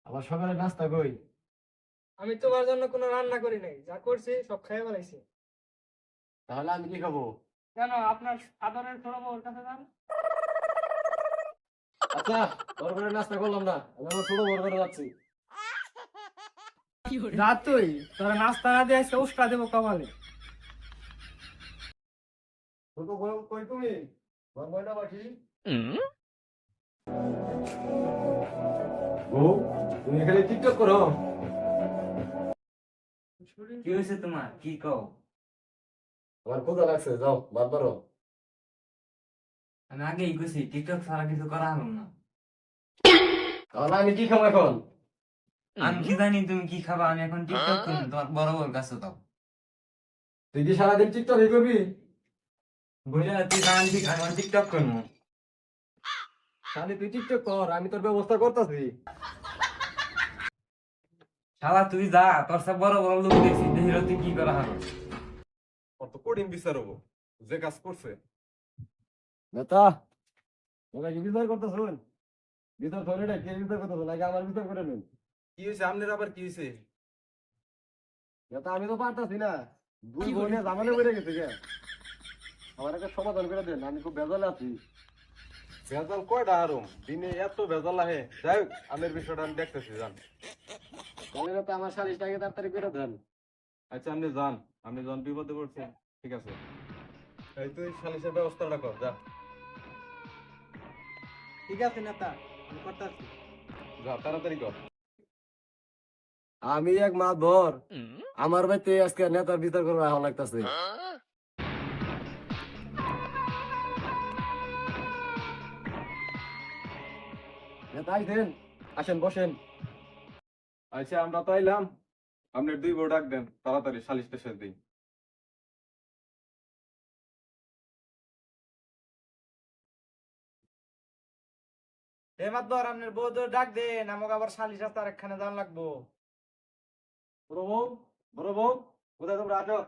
আমার সকালে নাস্তা কই? আমি তোমার জন্য কোনো রান্না করি নাই, যা করছি সব খেয়ে ফেলাইছি। তাহলে আমি কি খাবো? কেন আপনার আদরের ছোট বউর কাছে যান। আচ্ছা, তোর করে নাস্তা করলাম না, আমি আমার ছোট বড় করে যাচ্ছি। যা তুই, তোর নাস্তা না দিয়ে আজকে উস্কা দেবো কপালে। ছোট বড় কই তুমি? বড় বড়টা বাকি? বউ, তুমি এখানে টিকটক করো? কি হয়েছে তোমার? কি কও? আমার ক্ষুধা লাগছে, যাও ভাত বাড়ো। আমি আগেই কইছি টিকটক ছাড়া কিছু করা হলো না। তাহলে আমি কি খাবো এখন? আমি কি জানি তুমি কি খাবা? আমি এখন টিকটক করবো, তোমার বড় বড় কাছে দাও। তুই কি সারাদিন টিকটক করবি? বুঝলে তুই জানি ঠিক আমি এখন টিকটক করবো। তাহলে তুই টিকটক কর, আমি তোর ব্যবস্থা করতেছি। শালা তুই যা, তোর সব বড় বড় লোক দেখছি, দেখি তুই কি করা হলো। অত কঠিন বিচার হবো যে কাজ করছে। নেতা, তোমরা কি বিচার করতেছ? বিচার করে না, কে বিচার করতেছ নাকি আমার বিচার করে নেন? কি হয়েছে? আপনার আবার কি হয়েছে? নেতা, আমি তো পারতাছি না, দুই বোনে জামালে বেড়ে গেছে গে। আমার একটা সমাধান করে দেন, আমি খুব বেজালে আছি। ভেজাল কয়টা আরো দিনে এত ভেজাল আহে। যাই হোক, আমের বিষয়টা আমি দেখতেছি, যান। তাহলে নেতা আমার সালিশটাকে তাড়াতাড়ি করে দেন। আচ্ছা, আপনি যান, আপনি যখন বিপদে পড়ছেন, ঠিক আছে। এই তুই সালিশের ব্যবস্থাটা কর, যা ঠিক আছে নেতা, আমি করতেছি। যা, তাড়াতাড়ি কর। আমি এক মাস ভর আমার বাড়িতে আজকে নেতার বিচার করে রাখা লাগতেছে। নেতা আইছেন, আসেন বসেন। আচ্ছা, আমরা তো আইলাম, আপনার দুই বউ ডাক দেন, তাড়াতাড়ি সালিশটা শেষ দিই। মাতবর আপনার বউ তো ডাক দেন, আমাকে আবার সালিশ রাস্তা আরেকখানে যাওয়া লাগবো। বড় বউ, বড় বউ, কোথায় তোমরা আছো?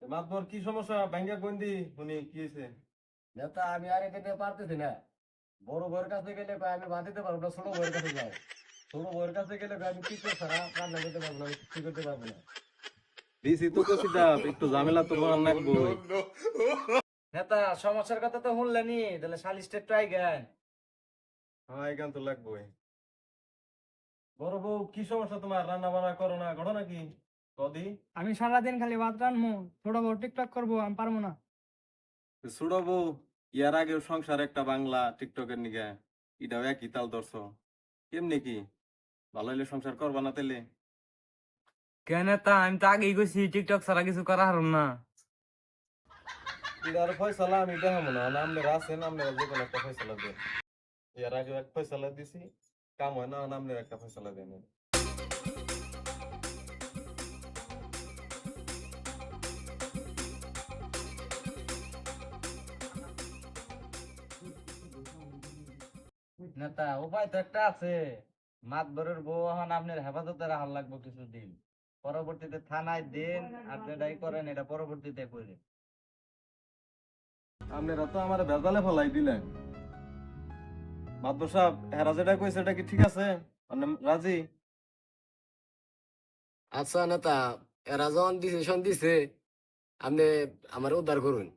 মাতবর, কি সমস্যা? ব্যাংকে গন্ডি উনি কি হয়েছে? নেতা, আমি আর এখানে পারতেছি না। বড় বউয়ের কাছে গেলে কয় আমি বাঁধিতে পারবো না, ছোট বউয়ের কাছে যাও। ছোট বউয়ের কাছে গেলে কয় আমি টিকটক ছাড়া রান্না করতে পারবো না, আমি কিছু করতে পারবো না। দিছি তো কসিটা, একটু ঝামেলা তো করার লাগবো। নেতা, সমস্যার কথা তো শুনলেনি, তাহলে সালিশটা ট্রাই গেন। হ্যাঁ, এখান তো লাগবোই। বড় বউ, কি সমস্যা তোমার? রান্না বান্না করো না, ঘটনা কি কদি? আমি সারাদিন খালি ভাত রান্নু, ছোট বউ টিকটক করবো, আমি পারবো না। ছোট বউ, ইয়ার আগেও সংসার একটা বাংলা টিকটকের নিগে, এটাও একই তাল ধরছ। কেমনি কি ভালো হইলে সংসার করবা না তাইলে? কেন তা? আমি তো আগেই কইছি টিকটক ছাড়া কিছু করা হলো না। এটার ফয়সালা আমি দেখাবো না, আপনারা আছেন, আপনারা যে কোনো একটা ফয়সালা দেন। ইয়ার আগেও এক ফয়সালা দিছি, কাম হয় না, আপনারা একটা ফয়সালা দেন। নেতা, উপায় তো একটা আছে। মাতবরের বউ এখন আপনার হেফাজতে রাখার লাগবে কিছুদিন, পরবর্তীতে থানায় দেন, আর যেটাই করেন এটা পরবর্তীতে করেন। আপনারা তো আমার ভেজালে ফলাই দিলেন। মাদবর সাহেব, হেরা যেটা কইছে এটা কি ঠিক আছে? মানে রাজি? আচ্ছা নেতা, এরা যখন ডিসিশন দিছে, আপনি আমার উদ্ধার করুন।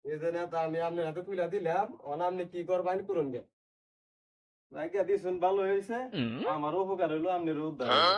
এই যে নেতা, আমি আপনার হাতে তুলে দিলাম, আপনি কি করবেন করুন গে। রাখিয়া দিছেন, ভালো হয়েছে, আমারও উপকার হইলো, আপনারও উদ্ধার হইলো।